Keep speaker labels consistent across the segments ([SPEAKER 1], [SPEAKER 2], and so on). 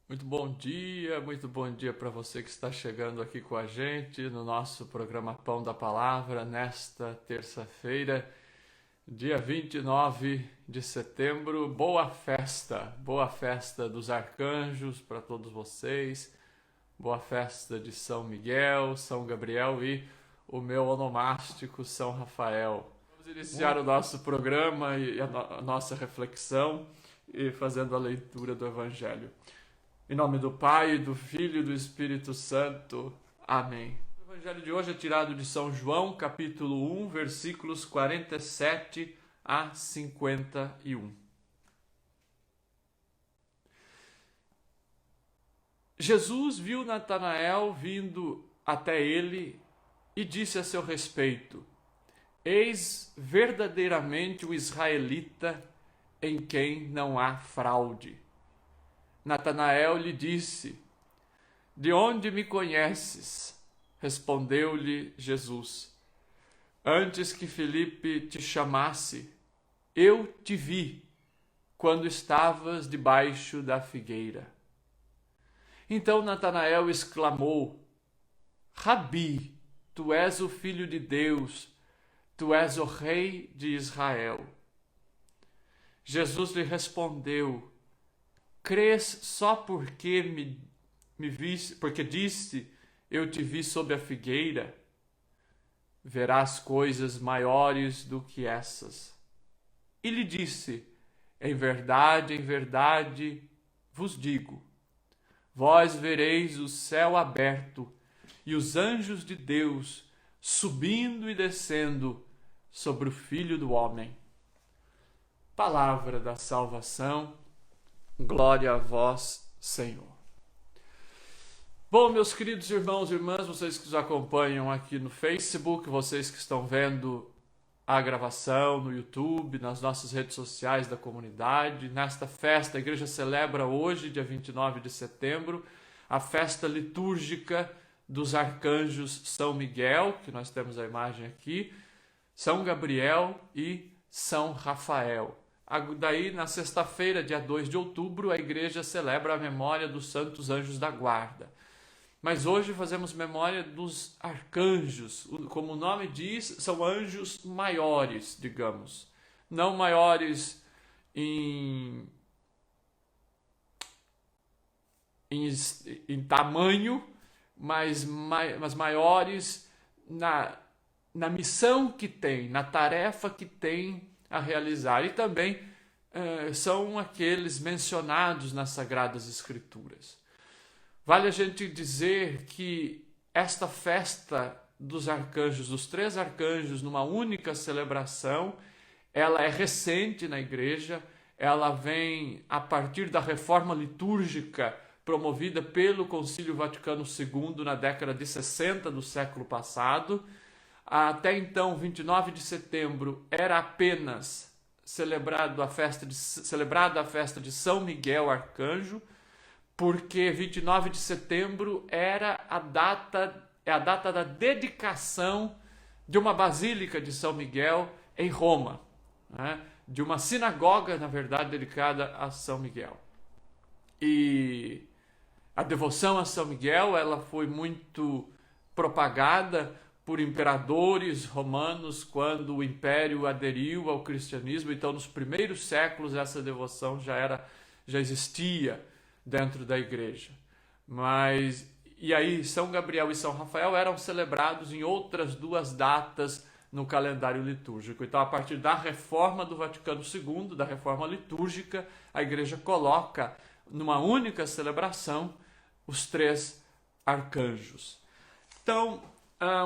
[SPEAKER 1] Muito bom dia para você que está chegando aqui com a gente no nosso programa Pão da Palavra, nesta terça-feira, dia 29 de setembro. Boa festa dos arcanjos para todos vocês, boa festa de São Miguel, São Gabriel e o meu onomástico São Rafael. Vamos iniciar o nosso programa e a nossa reflexão e fazendo a leitura do Evangelho. Em nome do Pai, do Filho e do Espírito Santo. Amém. O Evangelho de hoje é tirado de São João, capítulo 1, versículos 47 a 51. Jesus viu Natanael vindo até ele e disse a seu respeito: Eis verdadeiramente o israelita em quem não há fraude. Natanael lhe disse: De onde me conheces? Respondeu-lhe Jesus: Antes que Filipe te chamasse, eu te vi quando estavas debaixo da figueira. Então Natanael exclamou: Rabi, tu és o Filho de Deus, tu és o Rei de Israel. Jesus lhe respondeu: Crês só porque me viste, porque disse, eu te vi sob a figueira? Verás coisas maiores do que essas. E lhe disse: em verdade, vos digo, vós vereis o céu aberto e os anjos de Deus subindo e descendo sobre o Filho do Homem. Palavra da salvação. Glória a vós, Senhor. Bom, meus queridos irmãos e irmãs, vocês que nos acompanham aqui no Facebook, vocês que estão vendo a gravação no YouTube, nas nossas redes sociais da comunidade, nesta festa, a igreja celebra hoje, dia 29 de setembro, a festa litúrgica dos arcanjos São Miguel, que nós temos a imagem aqui, São Gabriel e São Rafael. Daí, na sexta-feira, dia 2 de outubro, a igreja celebra a memória dos santos anjos da guarda. Mas hoje fazemos memória dos arcanjos. Como o nome diz, são anjos maiores, digamos. Não maiores em tamanho, mas maiores na missão que tem, na tarefa que tem a realizar. E também são aqueles mencionados nas Sagradas Escrituras. Vale a gente dizer que esta festa dos arcanjos, dos três arcanjos, numa única celebração, ela é recente na igreja, ela vem a partir da reforma litúrgica promovida pelo Concílio Vaticano II na década de 60 do século passado. Até então, 29 de setembro, era apenas celebrada a festa de São Miguel Arcanjo, porque 29 de setembro era a data da dedicação de uma basílica de São Miguel em Roma, né? De uma sinagoga, na verdade, dedicada a São Miguel. E a devoção a São Miguel, ela foi muito propagada por imperadores romanos quando o império aderiu ao cristianismo. Então, nos primeiros séculos, essa devoção já existia dentro da igreja. E aí, São Gabriel e São Rafael eram celebrados em outras duas datas no calendário litúrgico. Então, a partir da reforma do Vaticano II, da reforma litúrgica, a igreja coloca numa única celebração os três arcanjos. Então,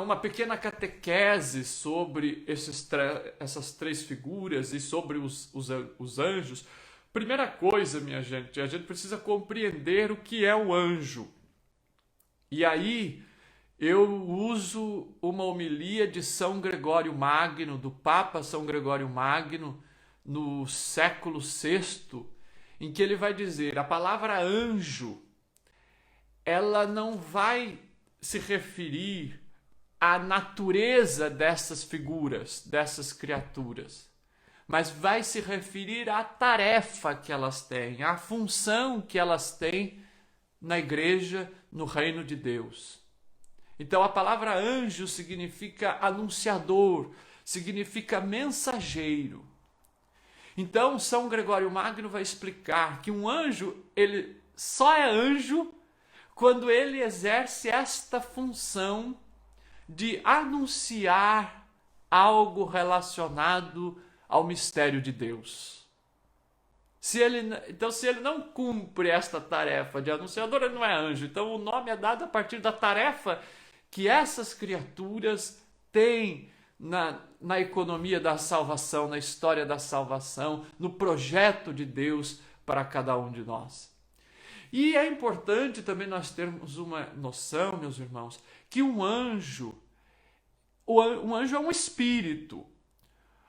[SPEAKER 1] uma pequena catequese sobre essas três figuras e sobre os anjos. Primeira coisa, minha gente, a gente precisa compreender o que é o anjo. E aí eu uso uma homilia de São Gregório Magno, do Papa São Gregório Magno, no século VI, em que ele vai dizer: a palavra anjo, ela não vai se referir à natureza dessas figuras, dessas criaturas, mas vai se referir à tarefa que elas têm, à função que elas têm na igreja, no reino de Deus. Então a palavra anjo significa anunciador, significa mensageiro. Então São Gregório Magno vai explicar que um anjo, ele só é anjo quando ele exerce esta função de anunciar algo relacionado ao mistério de Deus. Se ele não cumpre esta tarefa de anunciador, ele não é anjo. Então o nome é dado a partir da tarefa que essas criaturas têm na economia da salvação, na história da salvação, no projeto de Deus para cada um de nós. E é importante também nós termos uma noção, meus irmãos, que um anjo é um espírito.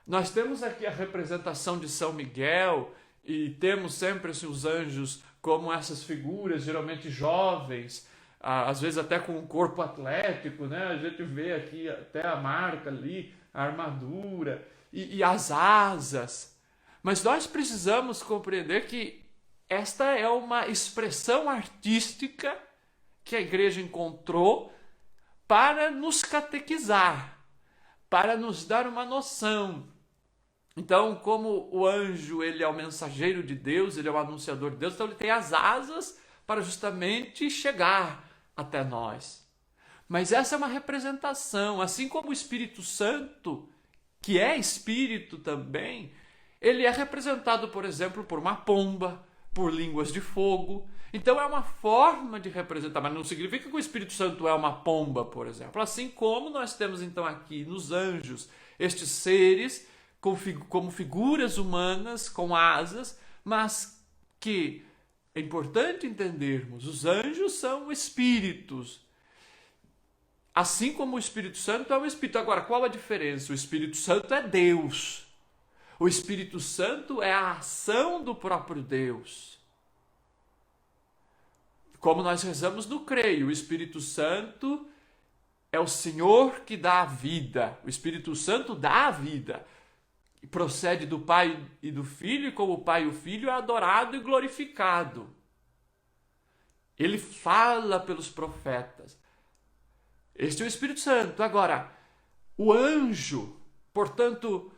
[SPEAKER 1] Nós temos aqui a representação de São Miguel e temos sempre assim, os anjos como essas figuras, geralmente jovens, às vezes até com um corpo atlético, né? A gente vê aqui até a marca ali, a armadura e as asas. Mas nós precisamos compreender que esta é uma expressão artística que a igreja encontrou para nos catequizar, para nos dar uma noção. Então, como o anjo ele é o mensageiro de Deus, ele é o anunciador de Deus, então ele tem as asas para justamente chegar até nós. Mas essa é uma representação, assim como o Espírito Santo, que é Espírito também, ele é representado, por exemplo, por uma pomba, por línguas de fogo. Então é uma forma de representar, mas não significa que o Espírito Santo é uma pomba, por exemplo. Assim como nós temos então aqui nos anjos estes seres como figuras humanas com asas, mas que é importante entendermos, os anjos são espíritos. Assim como o Espírito Santo é um espírito. Agora, qual a diferença? O Espírito Santo é Deus. O Espírito Santo é a ação do próprio Deus. Como nós rezamos no creio, o Espírito Santo é o Senhor que dá a vida. O Espírito Santo dá a vida. E procede do Pai e do Filho, e como o Pai e o Filho é adorado e glorificado. Ele fala pelos profetas. Este é o Espírito Santo. Agora, o anjo, portanto,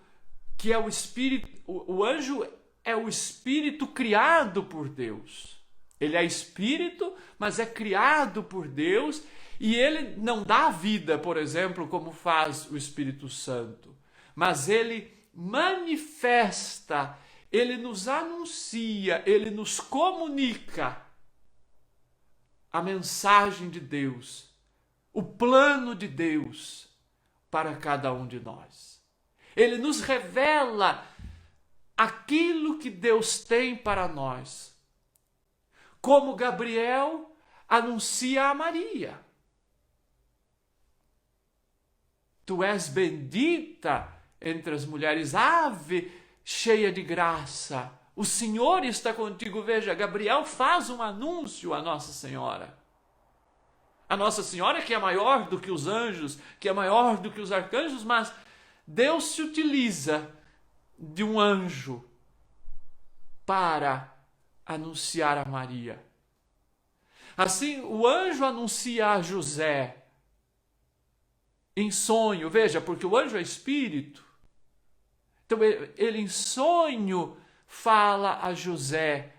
[SPEAKER 1] que é o Espírito, o anjo é o Espírito criado por Deus. Ele é Espírito, mas é criado por Deus e ele não dá vida, por exemplo, como faz o Espírito Santo, mas ele manifesta, ele nos anuncia, ele nos comunica a mensagem de Deus, o plano de Deus para cada um de nós. Ele nos revela aquilo que Deus tem para nós. Como Gabriel anuncia a Maria. Tu és bendita entre as mulheres, ave cheia de graça. O Senhor está contigo. Veja, Gabriel faz um anúncio à Nossa Senhora. A Nossa Senhora que é maior do que os anjos, que é maior do que os arcanjos, mas Deus se utiliza de um anjo para anunciar a Maria. Assim, o anjo anuncia a José em sonho, veja, porque o anjo é espírito. Então, ele em sonho fala a José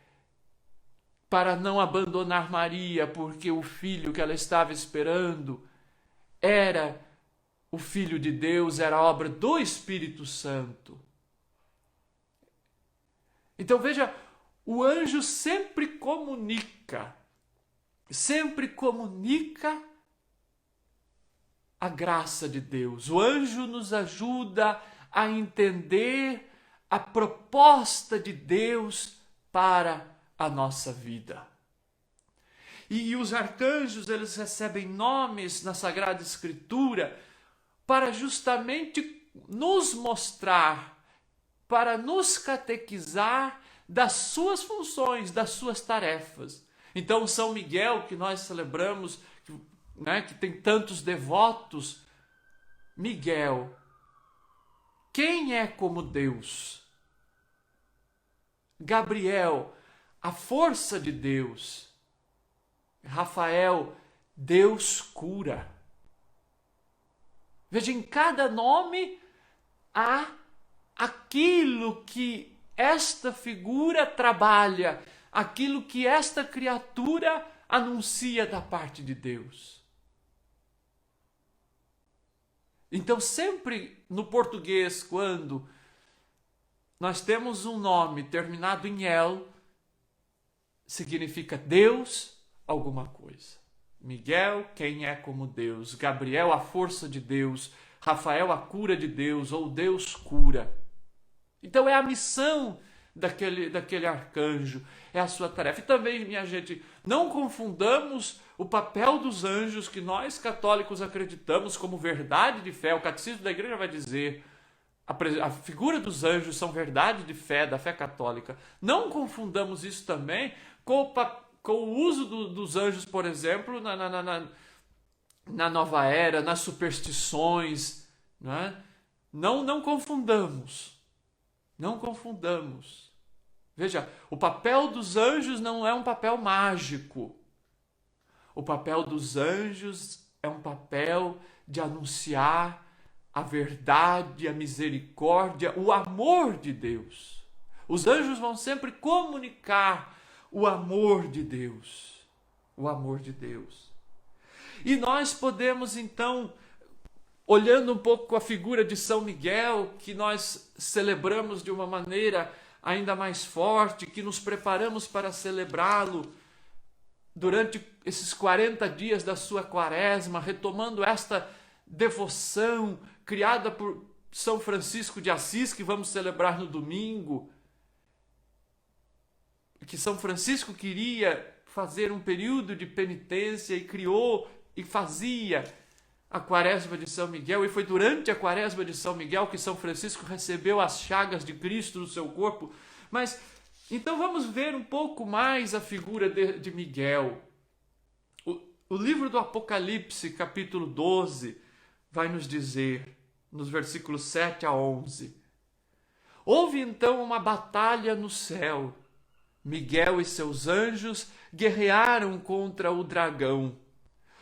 [SPEAKER 1] para não abandonar Maria, porque o filho que ela estava esperando era o Filho de Deus, era obra do Espírito Santo. Então veja, o anjo sempre comunica a graça de Deus. O anjo nos ajuda a entender a proposta de Deus para a nossa vida. E os arcanjos, eles recebem nomes na Sagrada Escritura para justamente nos mostrar, para nos catequizar das suas funções, das suas tarefas. Então, São Miguel, que nós celebramos, né, que tem tantos devotos, Miguel, quem é como Deus? Gabriel, a força de Deus. Rafael, Deus cura. Veja, em cada nome há aquilo que esta figura trabalha, aquilo que esta criatura anuncia da parte de Deus. Então, sempre no português, quando nós temos um nome terminado em El, significa Deus alguma coisa. Miguel, quem é como Deus. Gabriel, a força de Deus. Rafael, a cura de Deus, ou Deus cura. Então é a missão daquele arcanjo, é a sua tarefa. E também, minha gente, não confundamos o papel dos anjos, que nós católicos acreditamos como verdade de fé. O catecismo da igreja vai dizer, a figura dos anjos são verdade de fé, da fé católica. Não confundamos isso também com o uso dos anjos, por exemplo, na nova era, nas superstições. Não confundamos. Não confundamos. Veja, o papel dos anjos não é um papel mágico. O papel dos anjos é um papel de anunciar a verdade, a misericórdia, o amor de Deus. Os anjos vão sempre comunicar o amor de Deus. O amor de Deus. E nós podemos, então, olhando um pouco a figura de São Miguel, que nós celebramos de uma maneira ainda mais forte, que nos preparamos para celebrá-lo durante esses 40 dias da sua quaresma, retomando esta devoção criada por São Francisco de Assis, que vamos celebrar no domingo, que São Francisco queria fazer um período de penitência e criou e fazia a quaresma de São Miguel, e foi durante a quaresma de São Miguel que São Francisco recebeu as chagas de Cristo no seu corpo. Mas, então vamos ver um pouco mais a figura de Miguel. O livro do Apocalipse, capítulo 12, vai nos dizer, nos versículos 7 a 11, houve então uma batalha no céu. Miguel e seus anjos guerrearam contra o dragão.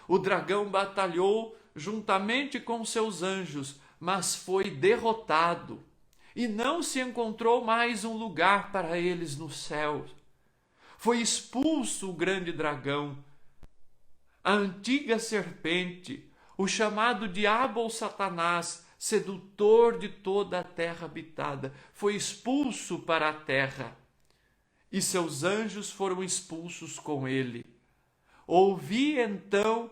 [SPEAKER 1] O dragão batalhou juntamente com seus anjos, mas foi derrotado, e não se encontrou mais um lugar para eles no céu. Foi expulso o grande dragão, a antiga serpente, o chamado diabo ou Satanás, sedutor de toda a terra habitada, foi expulso para a terra, e seus anjos foram expulsos com ele. Ouvi então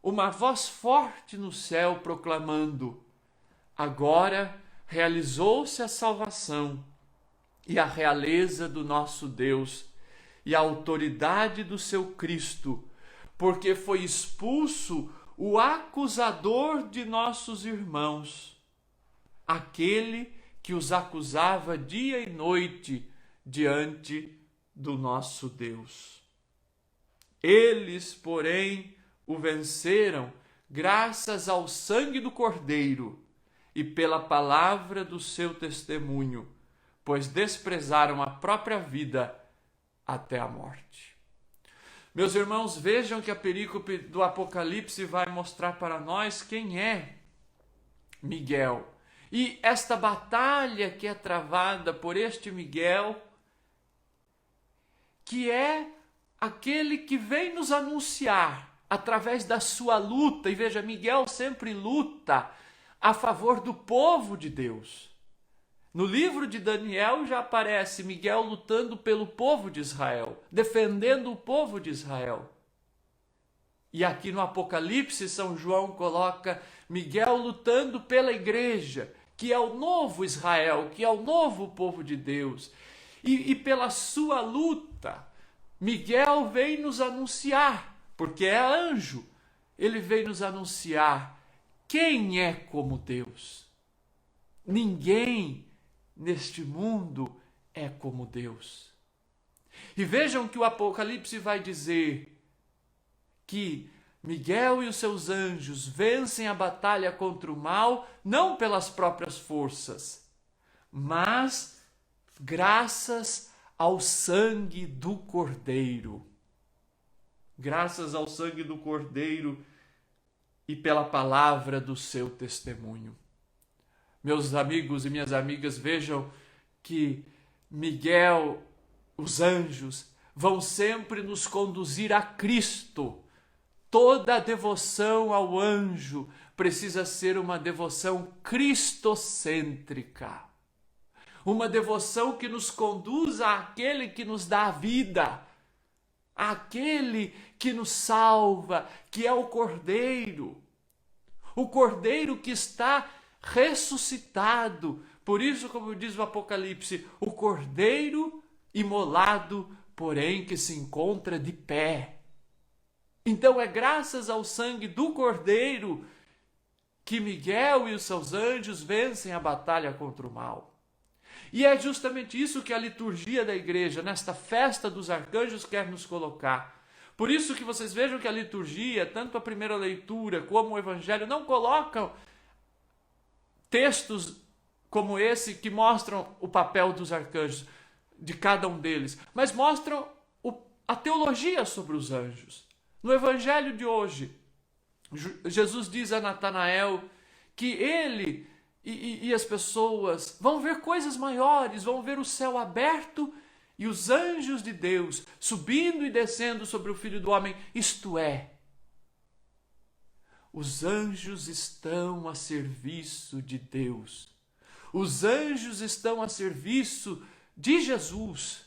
[SPEAKER 1] uma voz forte no céu proclamando: agora realizou-se a salvação e a realeza do nosso Deus e a autoridade do seu Cristo, porque foi expulso o acusador de nossos irmãos, aquele que os acusava dia e noite diante do nosso Deus. Eles, porém, o venceram graças ao sangue do Cordeiro e pela palavra do seu testemunho, pois desprezaram a própria vida até a morte. Meus irmãos, vejam que a perícope do Apocalipse vai mostrar para nós quem é Miguel. E esta batalha que é travada por este Miguel, que é aquele que vem nos anunciar através da sua luta. E veja, Miguel sempre luta a favor do povo de Deus. No livro de Daniel já aparece Miguel lutando pelo povo de Israel, defendendo o povo de Israel. E aqui no Apocalipse, São João coloca Miguel lutando pela igreja, que é o novo Israel, que é o novo povo de Deus. E pela sua luta, Miguel vem nos anunciar, porque é anjo, ele vem nos anunciar quem é como Deus. Ninguém neste mundo é como Deus. E vejam que o Apocalipse vai dizer que Miguel e os seus anjos vencem a batalha contra o mal, não pelas próprias forças, mas graças ao sangue do Cordeiro. graças ao sangue do Cordeiro e pela palavra do seu testemunho. Meus amigos e minhas amigas, vejam que Miguel, os anjos, vão sempre nos conduzir a Cristo. Toda a devoção ao anjo precisa ser uma devoção cristocêntrica. Uma devoção que nos conduza àquele que nos dá a vida, àquele que nos salva, que é o Cordeiro. O Cordeiro que está ressuscitado. Por isso, como diz o Apocalipse, o Cordeiro imolado, porém que se encontra de pé. Então é graças ao sangue do Cordeiro que Miguel e os seus anjos vencem a batalha contra o mal. E é justamente isso que a liturgia da igreja, nesta festa dos arcanjos, quer nos colocar. Por isso que vocês vejam que a liturgia, tanto a primeira leitura como o evangelho, não colocam textos como esse que mostram o papel dos arcanjos, de cada um deles, mas mostram a teologia sobre os anjos. No evangelho de hoje, Jesus diz a Natanael que ele e as pessoas vão ver coisas maiores, vão ver o céu aberto e os anjos de Deus subindo e descendo sobre o Filho do Homem, isto é, os anjos estão a serviço de Deus. Os anjos estão a serviço de Jesus,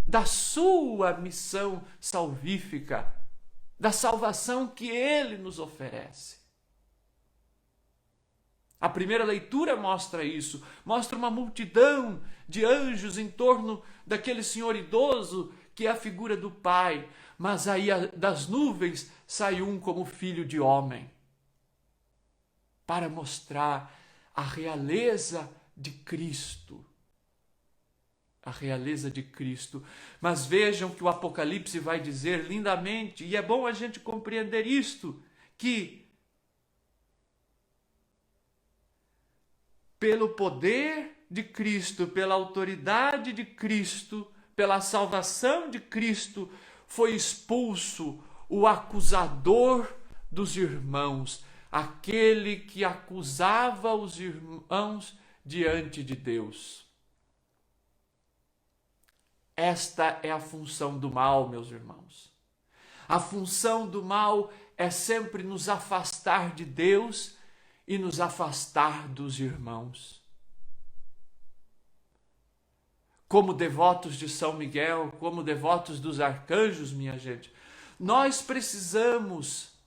[SPEAKER 1] da sua missão salvífica, da salvação que ele nos oferece. A primeira leitura mostra isso, mostra uma multidão de anjos em torno daquele senhor idoso que é a figura do Pai, mas aí das nuvens sai um como filho de homem, para mostrar a realeza de Cristo. A realeza de Cristo. Mas vejam que o Apocalipse vai dizer lindamente, e é bom a gente compreender isto, que pelo poder de Cristo, pela autoridade de Cristo, pela salvação de Cristo, foi expulso o acusador dos irmãos, aquele que acusava os irmãos diante de Deus. Esta é a função do mal, meus irmãos. A função do mal é sempre nos afastar de Deus e nos afastar dos irmãos. Como devotos de São Miguel, como devotos dos arcanjos, minha gente, nós precisamos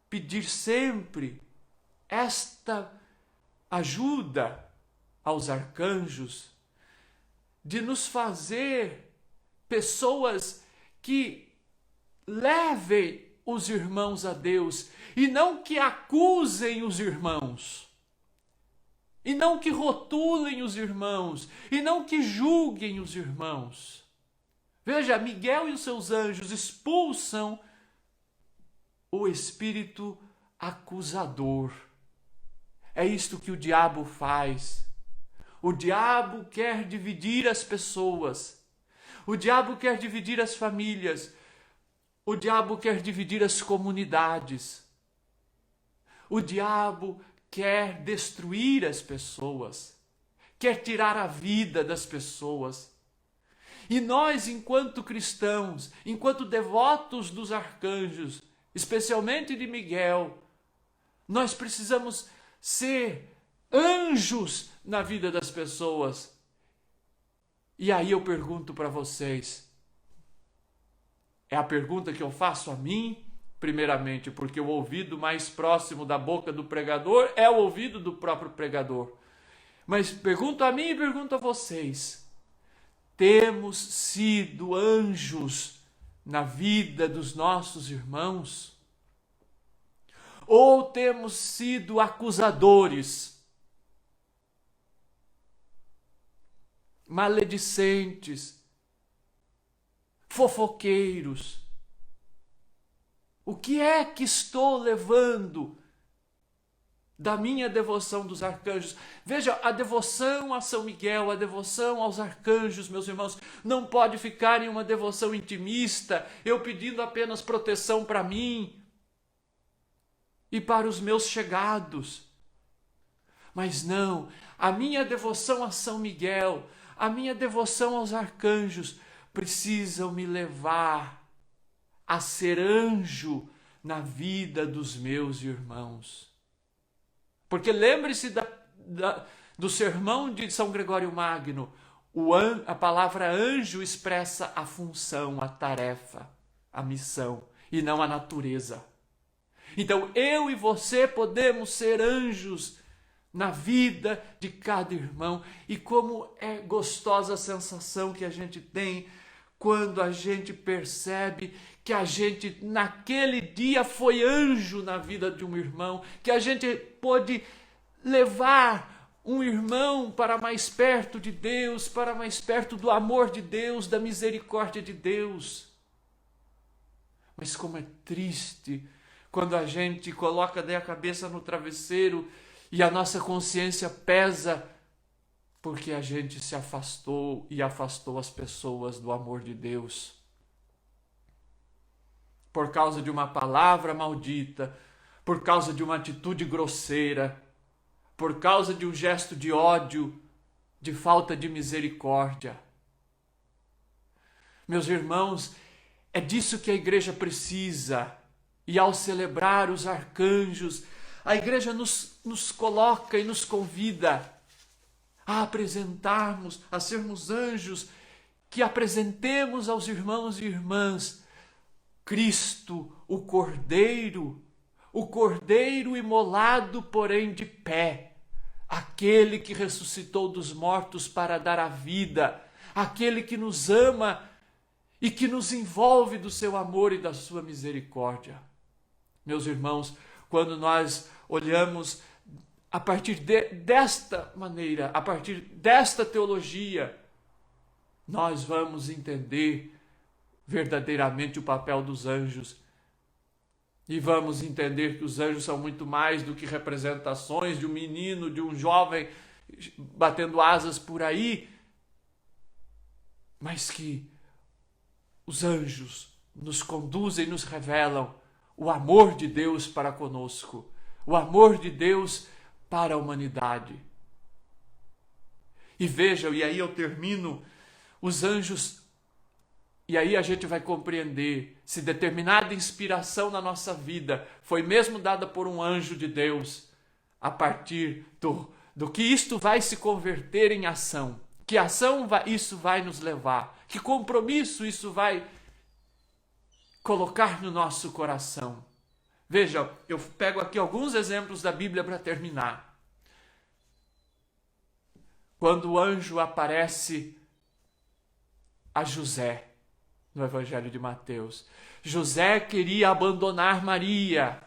[SPEAKER 1] pedir sempre esta ajuda aos arcanjos, de nos fazer pessoas que levem os irmãos a Deus e não que acusem os irmãos, e não que rotulem os irmãos, e não que julguem os irmãos. Veja, Miguel e os seus anjos expulsam o espírito acusador. É isto que o diabo faz. O diabo quer dividir as pessoas. O diabo quer dividir as famílias. O diabo quer dividir as comunidades. O diabo quer destruir as pessoas. Quer tirar a vida das pessoas. E nós, enquanto cristãos, enquanto devotos dos arcanjos, especialmente de Miguel, nós precisamos ser anjos na vida das pessoas. E aí eu pergunto para vocês, é a pergunta que eu faço a mim, primeiramente, porque o ouvido mais próximo da boca do pregador é o ouvido do próprio pregador. Mas pergunto a mim e pergunto a vocês, temos sido anjos na vida dos nossos irmãos? Ou temos sido acusadores, maledicentes, fofoqueiros? O que é que estou levando da minha devoção dos arcanjos. Veja, a devoção a São Miguel, a devoção aos arcanjos, meus irmãos, não pode ficar em uma devoção intimista, eu pedindo apenas proteção para mim e para os meus chegados. Mas não, a minha devoção a São Miguel, a minha devoção aos arcanjos precisam me levar a ser anjo na vida dos meus irmãos. Porque lembre-se do sermão de São Gregório Magno, a palavra anjo expressa a função, a tarefa, a missão, e não a natureza. Então eu e você podemos ser anjos na vida de cada irmão. E como é gostosa a sensação que a gente tem quando a gente percebe que a gente naquele dia foi anjo na vida de um irmão, que a gente pôde levar um irmão para mais perto de Deus, para mais perto do amor de Deus, da misericórdia de Deus. Mas como é triste quando a gente coloca daí a cabeça no travesseiro e a nossa consciência pesa porque a gente se afastou e afastou as pessoas do amor de Deus. Por causa de uma palavra maldita, por causa de uma atitude grosseira, por causa de um gesto de ódio, de falta de misericórdia. Meus irmãos, é disso que a igreja precisa. E ao celebrar os arcanjos, a igreja nos coloca e nos convida a apresentarmos, a sermos anjos, que apresentemos aos irmãos e irmãs Cristo, o Cordeiro imolado, porém de pé, aquele que ressuscitou dos mortos para dar a vida, aquele que nos ama e que nos envolve do seu amor e da sua misericórdia. Meus irmãos, quando nós olhamos a partir desta maneira, a partir desta teologia, nós vamos entender verdadeiramente o papel dos anjos. E vamos entender que os anjos são muito mais do que representações de um menino, de um jovem batendo asas por aí, mas que os anjos nos conduzem e nos revelam o amor de Deus para conosco, o amor de Deus para a humanidade. E vejam, e aí eu termino, os anjos, e aí a gente vai compreender se determinada inspiração na nossa vida foi mesmo dada por um anjo de Deus, a partir do que isto vai se converter em ação, que ação isso vai nos levar, que compromisso isso vai colocar no nosso coração. Veja, eu pego aqui alguns exemplos da Bíblia para terminar. Quando o anjo aparece a José, no Evangelho de Mateus, José queria abandonar Maria,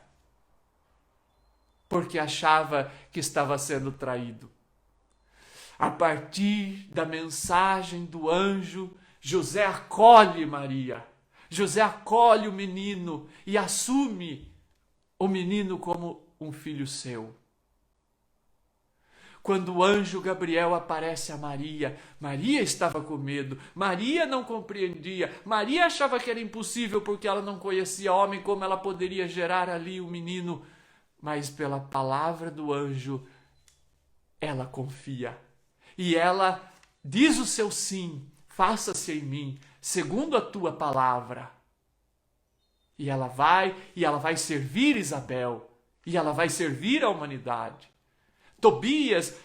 [SPEAKER 1] porque achava que estava sendo traído. A partir da mensagem do anjo, José acolhe Maria. José acolhe o menino e assume o menino como um filho seu. Quando o anjo Gabriel aparece a Maria, Maria estava com medo, Maria não compreendia, Maria achava que era impossível porque ela não conhecia homem, como ela poderia gerar ali o menino, mas pela palavra do anjo, ela confia. E ela diz o seu sim, faça-se em mim, segundo a tua palavra. E ela vai servir Isabel, e ela vai servir a humanidade. Tobias,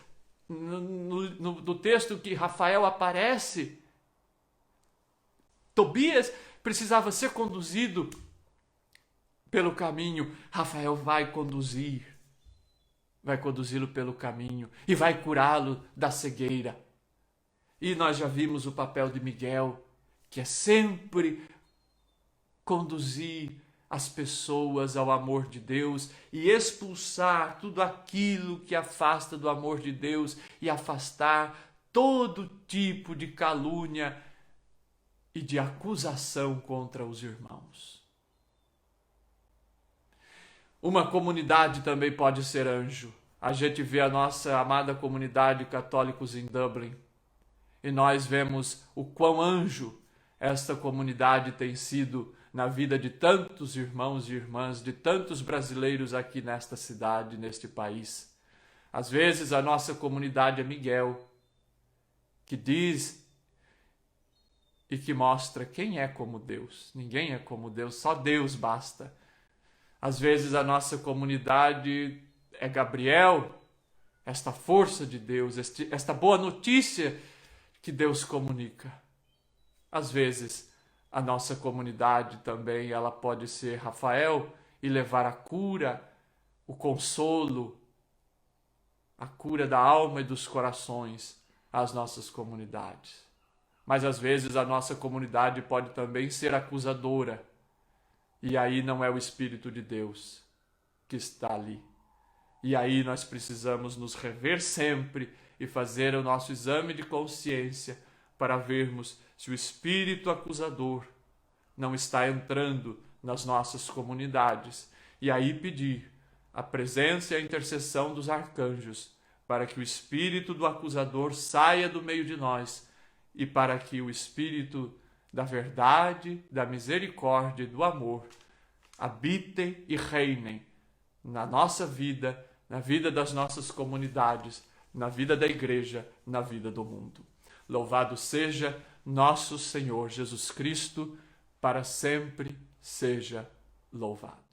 [SPEAKER 1] no texto que Rafael aparece, Tobias precisava ser conduzido pelo caminho. Rafael vai conduzi-lo pelo caminho e vai curá-lo da cegueira. E nós já vimos o papel de Miguel, que é sempre conduzir as pessoas ao amor de Deus e expulsar tudo aquilo que afasta do amor de Deus e afastar todo tipo de calúnia e de acusação contra os irmãos. Uma comunidade também pode ser anjo. A gente vê a nossa amada comunidade católicos em Dublin e nós vemos o quão anjo esta comunidade tem sido na vida de tantos irmãos e irmãs, de tantos brasileiros aqui nesta cidade, neste país. Às vezes a nossa comunidade é Miguel, que diz e que mostra quem é como Deus. Ninguém é como Deus, só Deus basta. Às vezes a nossa comunidade é Gabriel, esta força de Deus, esta boa notícia que Deus comunica. Às vezes a nossa comunidade também ela pode ser Rafael e levar a cura, o consolo, a cura da alma e dos corações às nossas comunidades. Mas às vezes a nossa comunidade pode também ser acusadora. E aí não é o Espírito de Deus que está ali. E aí nós precisamos nos rever sempre e fazer o nosso exame de consciência para vermos se o espírito acusador não está entrando nas nossas comunidades. E aí pedir a presença e a intercessão dos arcanjos para que o espírito do acusador saia do meio de nós e para que o espírito da verdade, da misericórdia e do amor habitem e reinem na nossa vida, na vida das nossas comunidades, na vida da igreja, na vida do mundo. Louvado seja nosso Senhor Jesus Cristo, para sempre seja louvado.